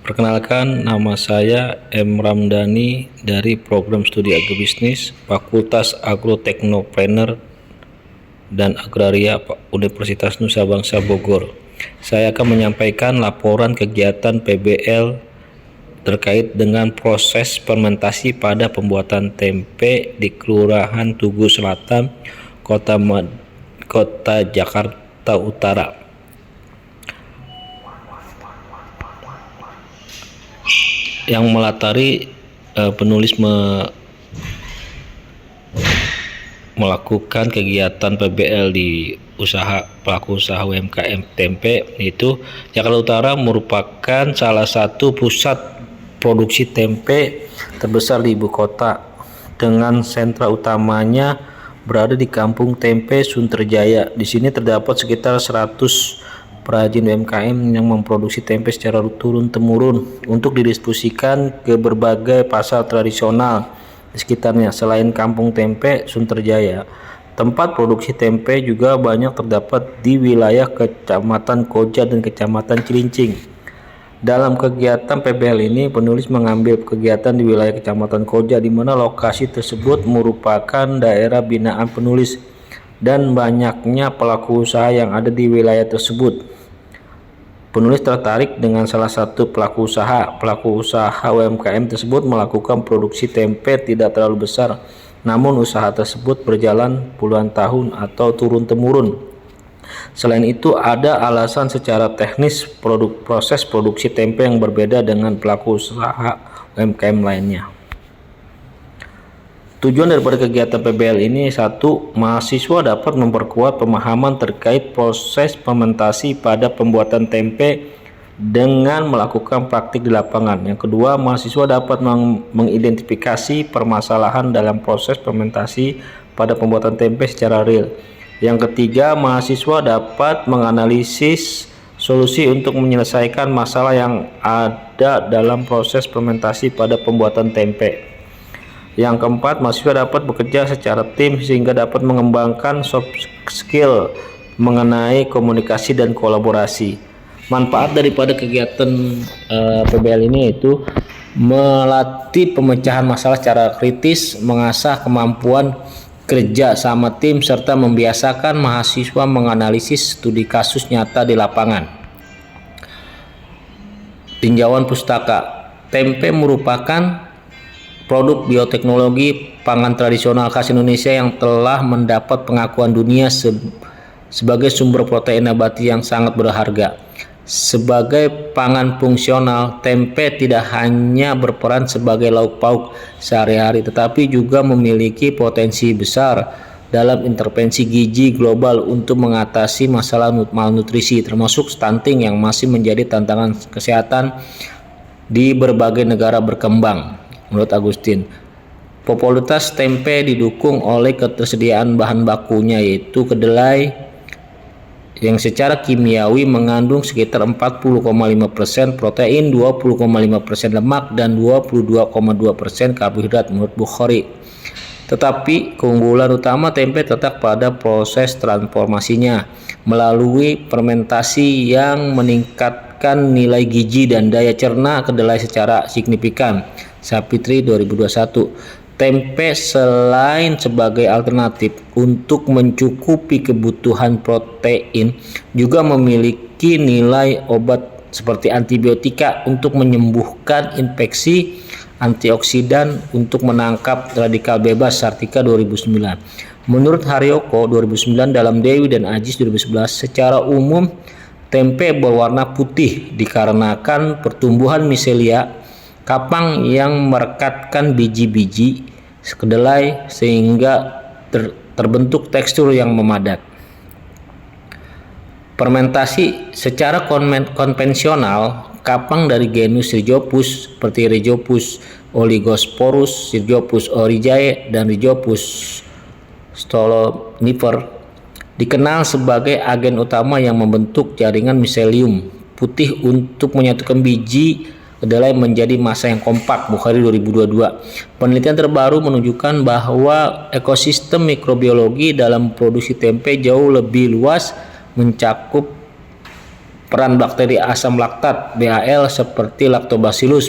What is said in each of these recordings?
Perkenalkan, nama saya M. Ramdhani dari Program Studi Agribisnis Fakultas Agroteknopreneur dan Agraria Universitas Nusa Bangsa Bogor. Saya akan menyampaikan laporan kegiatan PBL terkait dengan proses fermentasi pada pembuatan tempe di Kelurahan Tugu Selatan, Kota Jakarta Utara. Yang melatari penulis melakukan kegiatan PBL di pelaku usaha UMKM tempe, itu Jakarta Utara merupakan salah satu pusat produksi tempe terbesar di ibu kota, dengan sentra utamanya berada di Kampung Tempe Sunterjaya. Di sini terdapat sekitar 100 perajin UMKM yang memproduksi tempe secara turun-temurun untuk didistribusikan ke berbagai pasar tradisional di sekitarnya. Selain Kampung Tempe Sunterjaya, tempat produksi tempe juga banyak terdapat di wilayah Kecamatan Koja dan Kecamatan Cilincing. Dalam kegiatan PBL ini, penulis mengambil kegiatan di wilayah Kecamatan Koja, di mana lokasi tersebut merupakan daerah binaan penulis dan banyaknya pelaku usaha yang ada di wilayah tersebut. Penulis tertarik dengan salah satu pelaku usaha. Pelaku usaha UMKM tersebut melakukan produksi tempe tidak terlalu besar, namun usaha tersebut berjalan puluhan tahun atau turun-temurun. Selain itu, ada alasan secara teknis proses produksi tempe yang berbeda dengan pelaku usaha UMKM lainnya. Tujuan daripada kegiatan PBL ini: 1. Mahasiswa dapat memperkuat pemahaman terkait proses fermentasi pada pembuatan tempe dengan melakukan praktik di lapangan. Yang kedua, mahasiswa dapat mengidentifikasi permasalahan dalam proses fermentasi pada pembuatan tempe secara real. Yang ketiga, mahasiswa dapat menganalisis solusi untuk menyelesaikan masalah yang ada dalam proses fermentasi pada pembuatan tempe. Yang keempat, mahasiswa dapat bekerja secara tim sehingga dapat mengembangkan soft skill mengenai komunikasi dan kolaborasi. Manfaat daripada kegiatan PBL ini yaitu melatih pemecahan masalah secara kritis, mengasah kemampuan kerja sama tim, serta membiasakan mahasiswa menganalisis studi kasus nyata di lapangan. Tinjauan pustaka. Tempe merupakan produk bioteknologi pangan tradisional khas Indonesia yang telah mendapat pengakuan dunia sebagai sumber protein nabati yang sangat berharga. Sebagai pangan fungsional, tempe tidak hanya berperan sebagai lauk pauk sehari-hari, tetapi juga memiliki potensi besar dalam intervensi gizi global untuk mengatasi masalah malnutrisi, termasuk stunting yang masih menjadi tantangan kesehatan di berbagai negara berkembang. Menurut Agustin, popularitas tempe didukung oleh ketersediaan bahan bakunya, yaitu kedelai yang secara kimiawi mengandung sekitar 40,5% protein, 20,5% lemak, dan 22,2% karbohidrat menurut Bukhari. Tetapi keunggulan utama tempe terletak pada proses transformasinya melalui fermentasi yang meningkatkan nilai gizi dan daya cerna kedelai secara signifikan. Sapitri 2021. Tempe selain sebagai alternatif untuk mencukupi kebutuhan protein, juga memiliki nilai obat seperti antibiotika untuk menyembuhkan infeksi, antioksidan untuk menangkap radikal bebas, Sartika 2009. Menurut Haryoko 2009 dalam Dewi dan Ajis 2011, secara umum tempe berwarna putih dikarenakan pertumbuhan miselia kapang yang merekatkan biji-biji kedelai sehingga terbentuk tekstur yang memadat. Fermentasi secara konvensional, kapang dari genus Rhizopus seperti Rhizopus oligosporus, Rhizopus oryzae, dan Rhizopus stolonifer dikenal sebagai agen utama yang membentuk jaringan miselium putih untuk menyatukan biji kedelai menjadi massa yang kompak. Bukhari 2022. Penelitian terbaru menunjukkan bahwa ekosistem mikrobiologi dalam produksi tempe jauh lebih luas, mencakup Peran bakteri asam laktat BAL seperti Lactobacillus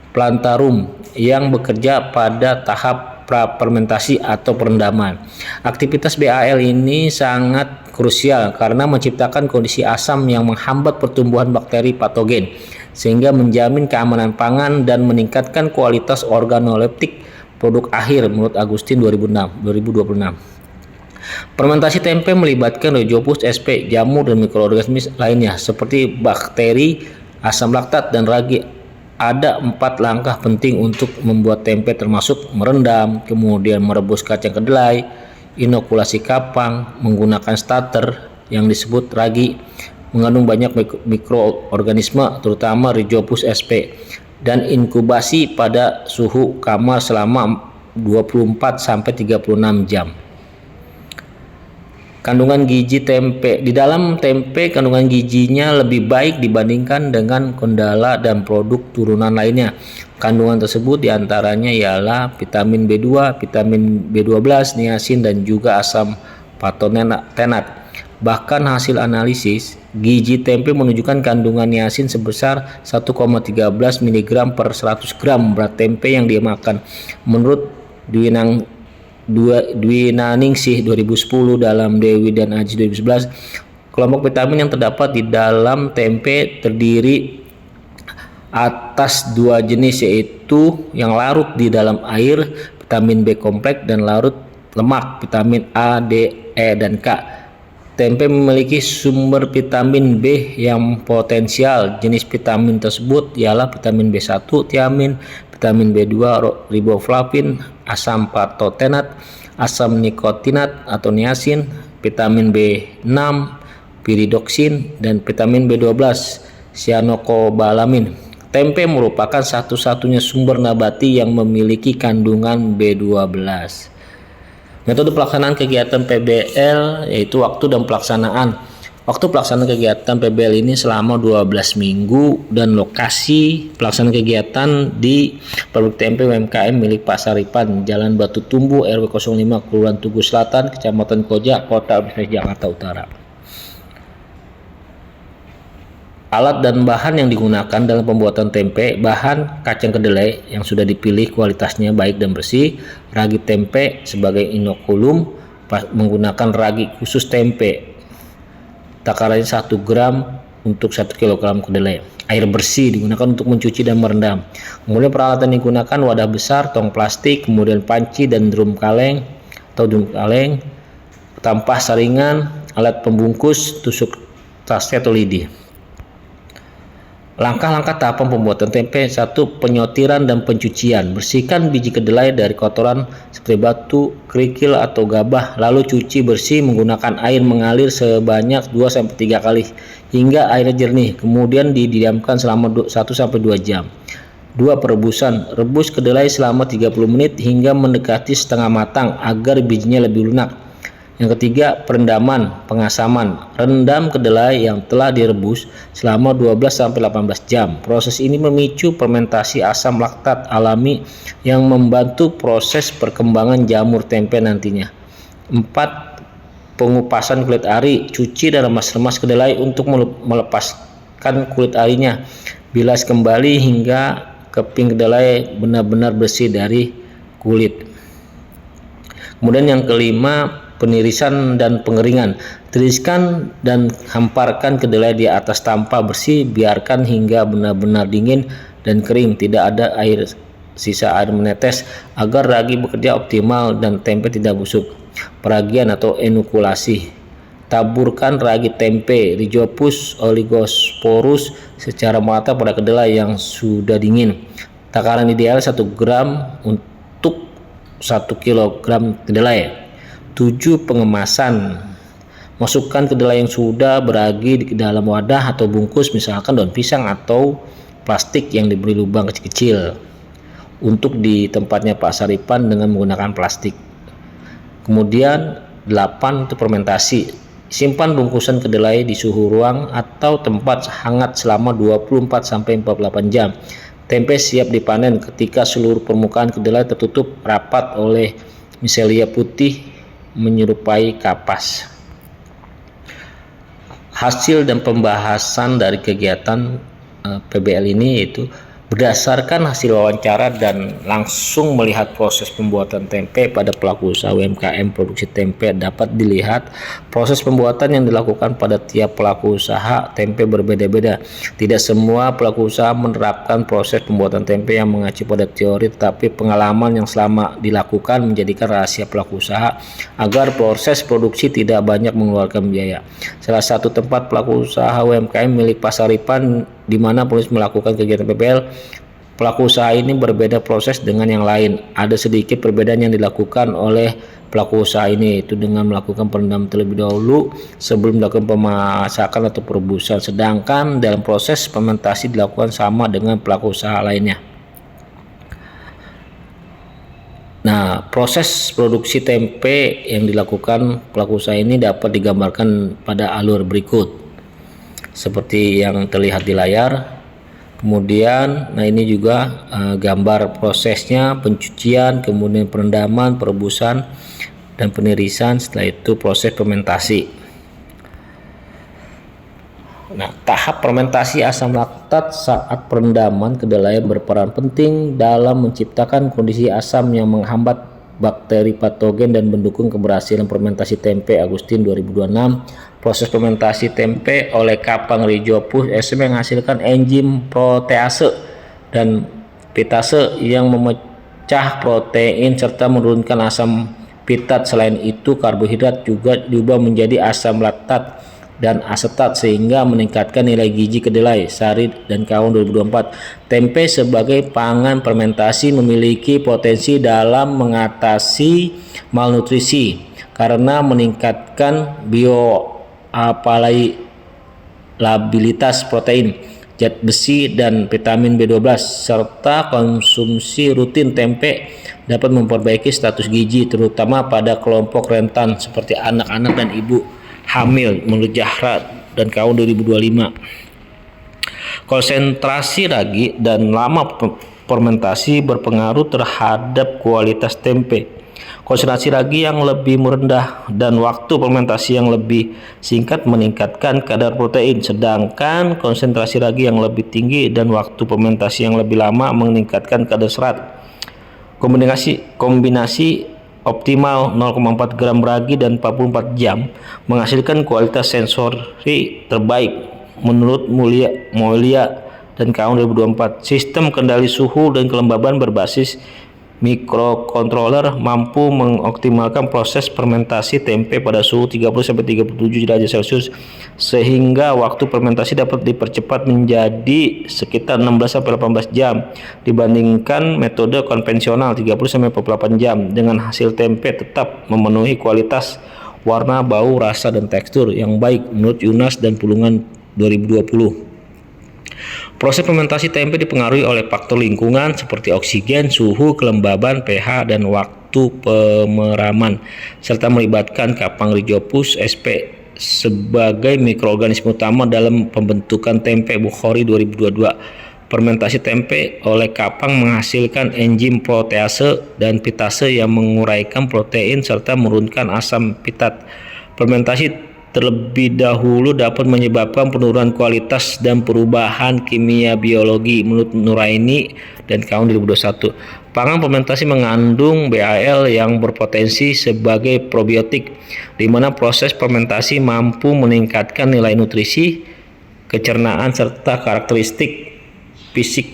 plantarum yang bekerja pada tahap pra-fermentasi atau perendaman. Aktivitas BAL ini sangat krusial karena menciptakan kondisi asam yang menghambat pertumbuhan bakteri patogen, sehingga menjamin keamanan pangan dan meningkatkan kualitas organoleptik produk akhir menurut Agustin 2026. Fermentasi tempe melibatkan Rhizophus sp, jamur dan mikroorganisme lainnya seperti bakteri, asam laktat, dan ragi. Ada 4 langkah penting untuk membuat tempe, termasuk merendam, kemudian merebus kacang kedelai, inokulasi kapang, menggunakan starter yang disebut ragi, mengandung banyak mikroorganisme terutama Rhizophus sp, dan inkubasi pada suhu kamar selama 24-36 jam. Kandungan gizi tempe. Di dalam tempe, kandungan gizinya lebih baik dibandingkan dengan kendala dan produk turunan lainnya. Kandungan tersebut diantaranya ialah vitamin B2, vitamin B12, niacin, dan juga asam patotenat. Bahkan hasil analisis gizi tempe menunjukkan kandungan niacin sebesar 1,13 mg per 100 gram berat tempe yang dimakan. Menurut Dwi Naningsih 2010 dalam Dewi dan Aji 2011, kelompok vitamin yang terdapat di dalam tempe terdiri atas 2 jenis, yaitu yang larut di dalam air vitamin B kompleks dan larut lemak vitamin A, D, E, dan K. Tempe memiliki sumber vitamin B yang potensial. Jenis vitamin tersebut ialah vitamin B1 tiamin, vitamin B2 riboflavin, asam patotenat, asam nikotinat atau niacin, vitamin B6 piridoksin, dan vitamin B12 cyanocobalamin. Tempe merupakan satu-satunya sumber nabati yang memiliki kandungan B12. Metode pelaksanaan kegiatan PBL yaitu waktu dan pelaksanaan. Waktu pelaksanaan kegiatan PBL ini selama 12 minggu dan lokasi pelaksanaan kegiatan di pabrik tempe UMKM milik Pak Saripan, Jalan Batu Tumbuh, RW 05, Kelurahan Tugu Selatan, Kecamatan Koja, Kota Besar, Jakarta Utara. Alat dan bahan yang digunakan dalam pembuatan tempe: bahan kacang kedelai yang sudah dipilih kualitasnya baik dan bersih, ragi tempe sebagai inokulum menggunakan ragi khusus tempe, takarannya 1 gram untuk 1 kg kedelai. Air bersih digunakan untuk mencuci dan merendam. Kemudian peralatan digunakan wadah besar, tong plastik, kemudian panci dan drum kaleng, tampah saringan, alat pembungkus, tusuk taste atau lidi. Langkah-langkah tahapan pembuatan tempe: 1. Penyortiran dan pencucian. Bersihkan biji kedelai dari kotoran seperti batu, kerikil, atau gabah, lalu cuci bersih menggunakan air mengalir sebanyak 2-3 kali hingga airnya jernih. Kemudian didiamkan selama 1-2 jam. 2. Perebusan. Rebus kedelai selama 30 menit hingga mendekati setengah matang agar bijinya lebih lunak. Yang ketiga, perendaman, pengasaman. Rendam kedelai yang telah direbus selama 12-18 jam. Proses ini memicu fermentasi asam laktat alami yang membantu proses perkembangan jamur tempe nantinya. 4. Pengupasan kulit ari. Cuci dan remas-remas kedelai untuk melepaskan kulit arinya. Bilas kembali hingga keping kedelai benar-benar bersih dari kulit. Kemudian yang kelima, penirisan dan pengeringan. Tiriskan dan hamparkan kedelai di atas tampah bersih, biarkan hingga benar-benar dingin dan kering, tidak ada sisa air menetes agar ragi bekerja optimal dan tempe tidak busuk. Peragian atau inokulasi. Taburkan ragi tempe Rhizophus oligosporus secara merata pada kedelai yang sudah dingin. Takaran ideal 1 gram untuk 1 kg kedelai. 7. Pengemasan. Masukkan kedelai yang sudah beragi di dalam wadah atau bungkus, misalkan daun pisang atau plastik yang diberi lubang kecil-kecil. Untuk di tempatnya Pak Saripan dengan menggunakan plastik. Kemudian 8. Untuk fermentasi. Simpan bungkusan kedelai di suhu ruang atau tempat hangat selama 24-48 jam. Tempe siap dipanen ketika seluruh permukaan kedelai tertutup rapat oleh miselia putih menyerupai kapas. Hasil dan pembahasan dari kegiatan PBL ini yaitu berdasarkan hasil wawancara dan langsung melihat proses pembuatan tempe pada pelaku usaha UMKM produksi tempe, dapat dilihat proses pembuatan yang dilakukan pada tiap pelaku usaha tempe berbeda-beda. Tidak semua pelaku usaha menerapkan proses pembuatan tempe yang mengacu pada teori, tetapi pengalaman yang selama dilakukan menjadikan rahasia pelaku usaha agar proses produksi tidak banyak mengeluarkan biaya. Salah satu tempat pelaku usaha UMKM milik Pasaripan di mana polisi melakukan kegiatan PBL, pelaku usaha ini berbeda proses dengan yang lain. Ada sedikit perbedaan yang dilakukan oleh pelaku usaha ini, yaitu dengan melakukan perendaman terlebih dahulu sebelum dilakukan pemasakan atau perebusan, sedangkan dalam proses fermentasi dilakukan sama dengan pelaku usaha lainnya. Nah, proses produksi tempe yang dilakukan pelaku usaha ini dapat digambarkan pada alur berikut seperti yang terlihat di layar. Kemudian, nah ini juga gambar prosesnya, pencucian, kemudian perendaman, perebusan, dan penirisan. Setelah itu proses fermentasi. Nah, tahap fermentasi asam laktat saat perendaman kedelai berperan penting dalam menciptakan kondisi asam yang menghambat bakteri patogen dan mendukung keberhasilan fermentasi tempe. Agustin 2026. Proses fermentasi tempe oleh kapang Rhizopus sp menghasilkan enzim protease dan pitase yang memecah protein serta menurunkan asam pitat. Selain itu, karbohidrat juga diubah menjadi asam laktat dan asetat sehingga meningkatkan nilai gizi kedelai. Sari dan kawan 2024. Tempe sebagai pangan fermentasi memiliki potensi dalam mengatasi malnutrisi karena meningkatkan bioavailabilitas protein, zat besi, dan vitamin B12, serta konsumsi rutin tempe dapat memperbaiki status gizi terutama pada kelompok rentan seperti anak-anak dan ibu hamil, menurut Zahra dan kawan 2025. Konsentrasi ragi dan lama fermentasi berpengaruh terhadap kualitas tempe. Konsentrasi ragi yang lebih rendah dan waktu fermentasi yang lebih singkat meningkatkan kadar protein, sedangkan konsentrasi ragi yang lebih tinggi dan waktu fermentasi yang lebih lama meningkatkan kadar serat. Kombinasi optimal 0,4 gram ragi dan 44 jam menghasilkan kualitas sensori terbaik menurut Moelia dan kawan 2024. Sistem kendali suhu dan kelembaban berbasis mikrokontroler mampu mengoptimalkan proses fermentasi tempe pada suhu 30-37 derajat Celcius sehingga waktu fermentasi dapat dipercepat menjadi sekitar 16-18 jam dibandingkan metode konvensional 30-48 jam, dengan hasil tempe tetap memenuhi kualitas warna, bau, rasa, dan tekstur yang baik menurut Yunas dan Pulungan 2020. Proses fermentasi tempe dipengaruhi oleh faktor lingkungan seperti oksigen, suhu, kelembaban, pH, dan waktu pemeraman, serta melibatkan kapang Rhizopus sp sebagai mikroorganisme utama dalam pembentukan tempe. Bukhari 2022. Fermentasi tempe oleh kapang menghasilkan enzim protease dan pitase yang menguraikan protein serta menurunkan asam pitat. Fermentasi terlebih dahulu dapat menyebabkan penurunan kualitas dan perubahan kimia biologi menurut Nuraini dan kawan 2021. Pangan fermentasi mengandung BAL yang berpotensi sebagai probiotik, di mana proses fermentasi mampu meningkatkan nilai nutrisi, kecernaan, serta karakteristik fisik,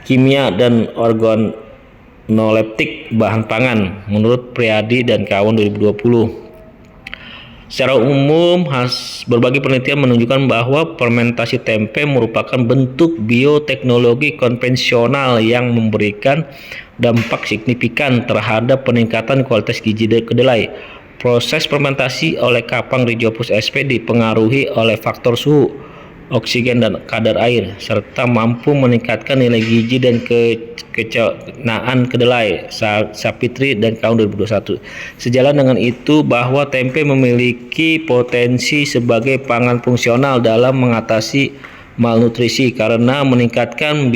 kimia, dan organoleptik bahan pangan menurut Priadi dan kawan 2020. Secara umum, berbagai penelitian menunjukkan bahwa fermentasi tempe merupakan bentuk bioteknologi konvensional yang memberikan dampak signifikan terhadap peningkatan kualitas gizi kedelai. Proses fermentasi oleh kapang Rhizopus sp dipengaruhi oleh faktor suhu, oksigen, dan kadar air, serta mampu meningkatkan nilai gizi dan kecenaan kedelai. Sapitri dan kawan 2021. Sejalan dengan itu bahwa tempe memiliki potensi sebagai pangan fungsional dalam mengatasi malnutrisi karena meningkatkan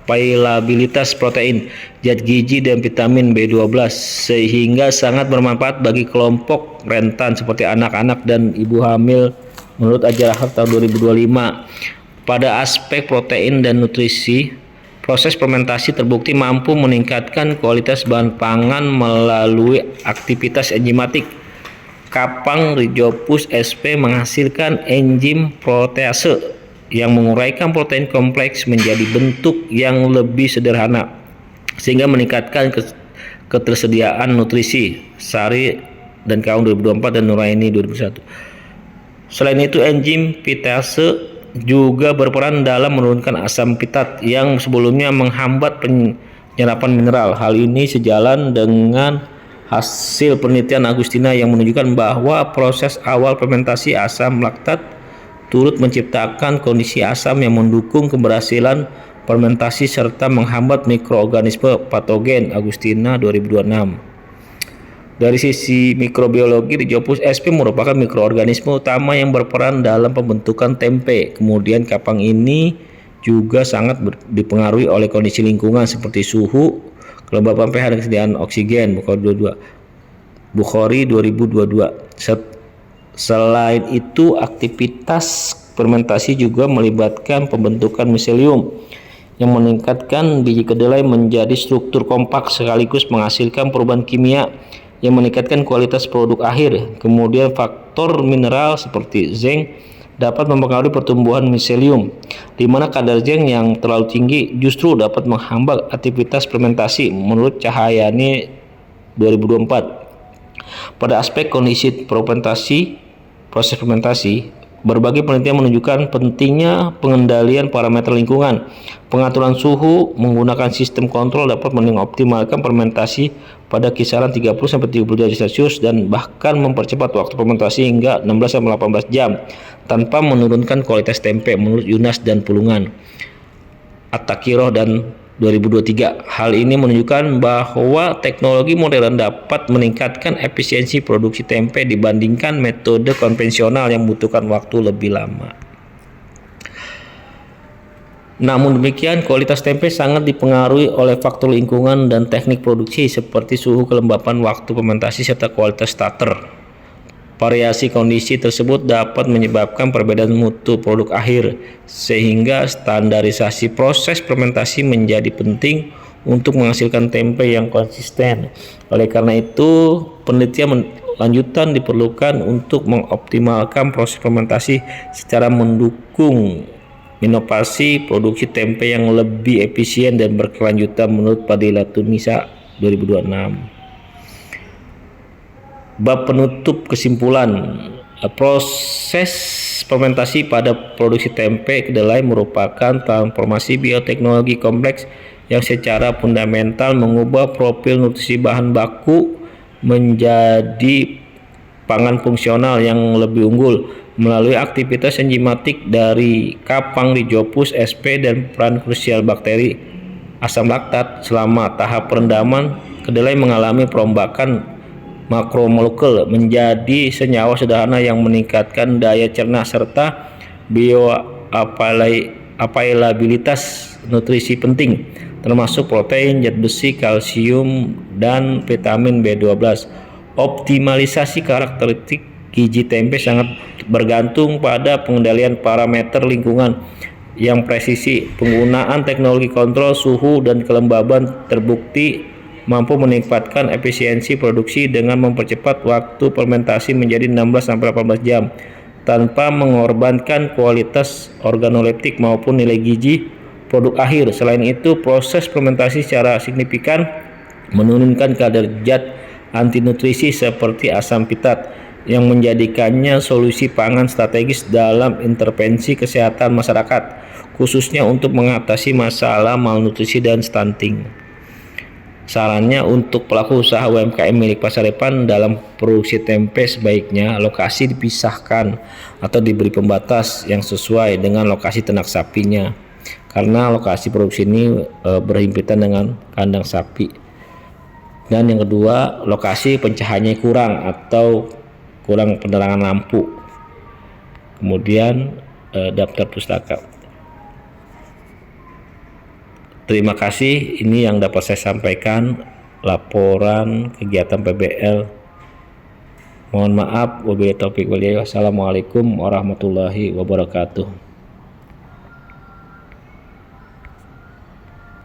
availabilitas protein, zat gizi dan vitamin B12 sehingga sangat bermanfaat bagi kelompok rentan seperti anak-anak dan ibu hamil menurut Ajar Ahad tahun 2025. Pada aspek protein dan nutrisi, proses fermentasi terbukti mampu meningkatkan kualitas bahan pangan melalui aktivitas enzimatik. Kapang Rhizopus sp menghasilkan enzim protease yang menguraikan protein kompleks menjadi bentuk yang lebih sederhana sehingga meningkatkan ketersediaan nutrisi. Sari dan kawan 2024 dan Nuraini 2001. Selain itu, enzim pitase juga berperan dalam menurunkan asam pitat yang sebelumnya menghambat penyerapan mineral. Hal ini sejalan dengan hasil penelitian Agustina yang menunjukkan bahwa proses awal fermentasi asam laktat turut menciptakan kondisi asam yang mendukung keberhasilan fermentasi serta menghambat mikroorganisme patogen. Agustina 2026. Dari sisi mikrobiologi, Rhizopus sp merupakan mikroorganisme utama yang berperan dalam pembentukan tempe. Kemudian kapang ini juga sangat dipengaruhi oleh kondisi lingkungan seperti suhu, kelembapan pH dan kesediaan oksigen. Bukhari 2022. Selain itu, aktivitas fermentasi juga melibatkan pembentukan miselium yang meningkatkan biji kedelai menjadi struktur kompak sekaligus menghasilkan perubahan kimia yang meningkatkan kualitas produk akhir. Kemudian faktor mineral seperti zinc dapat mempengaruhi pertumbuhan miselium, di mana kadar zinc yang terlalu tinggi justru dapat menghambat aktivitas fermentasi menurut Cahyani 2024. Pada aspek kondisi proses fermentasi, berbagai penelitian menunjukkan pentingnya pengendalian parameter lingkungan. Pengaturan suhu menggunakan sistem kontrol dapat mengoptimalkan fermentasi pada kisaran 30-30 derajat Celcius dan bahkan mempercepat waktu fermentasi hingga 16-18 jam tanpa menurunkan kualitas tempe menurut Yunas dan Pulungan, At-Takiroh dan 2023. Hal ini menunjukkan bahwa teknologi modern dapat meningkatkan efisiensi produksi tempe dibandingkan metode konvensional yang membutuhkan waktu lebih lama. Namun demikian, kualitas tempe sangat dipengaruhi oleh faktor lingkungan dan teknik produksi seperti suhu, kelembapan, waktu fermentasi, serta kualitas starter. Variasi kondisi tersebut dapat menyebabkan perbedaan mutu produk akhir, sehingga standarisasi proses fermentasi menjadi penting untuk menghasilkan tempe yang konsisten. Oleh karena itu, penelitian lanjutan diperlukan untuk mengoptimalkan proses fermentasi secara mendukung inovasi produksi tempe yang lebih efisien dan berkelanjutan menurut Fadilatun Nisa 2026. Bab penutup kesimpulan. Proses fermentasi pada produksi tempe kedelai merupakan transformasi bioteknologi kompleks yang secara fundamental mengubah profil nutrisi bahan baku menjadi pangan fungsional yang lebih unggul melalui aktivitas enzimatik dari kapang Rhizopus sp dan peran krusial bakteri asam laktat. Selama tahap perendaman, kedelai mengalami perombakan makromolekul menjadi senyawa sederhana yang meningkatkan daya cerna serta bioavailabilitas nutrisi penting termasuk protein, zat besi, kalsium, dan vitamin B12. Optimalisasi karakteristik gizi tempe sangat bergantung pada pengendalian parameter lingkungan yang presisi. Penggunaan teknologi kontrol suhu dan kelembaban terbukti mampu meningkatkan efisiensi produksi dengan mempercepat waktu fermentasi menjadi 16-18 jam tanpa mengorbankan kualitas organoleptik maupun nilai gizi produk akhir. Selain itu, proses fermentasi secara signifikan menurunkan kadar zat anti nutrisi seperti asam pitat yang menjadikannya solusi pangan strategis dalam intervensi kesehatan masyarakat, khususnya untuk mengatasi masalah malnutrisi dan stunting. Sarannya untuk pelaku usaha UMKM milik Pasarepan dalam produksi tempe sebaiknya lokasi dipisahkan atau diberi pembatas yang sesuai dengan lokasi ternak sapinya, karena lokasi produksi ini berhimpitan dengan kandang sapi. Dan yang kedua, lokasi pencahayaannya kurang atau kurang penerangan lampu. Kemudian daftar pustaka. Terima kasih, ini yang dapat saya sampaikan laporan kegiatan PBL. Mohon maaf, wabillahi taufiq wal hidayah. Wassalamualaikum warahmatullahi wabarakatuh.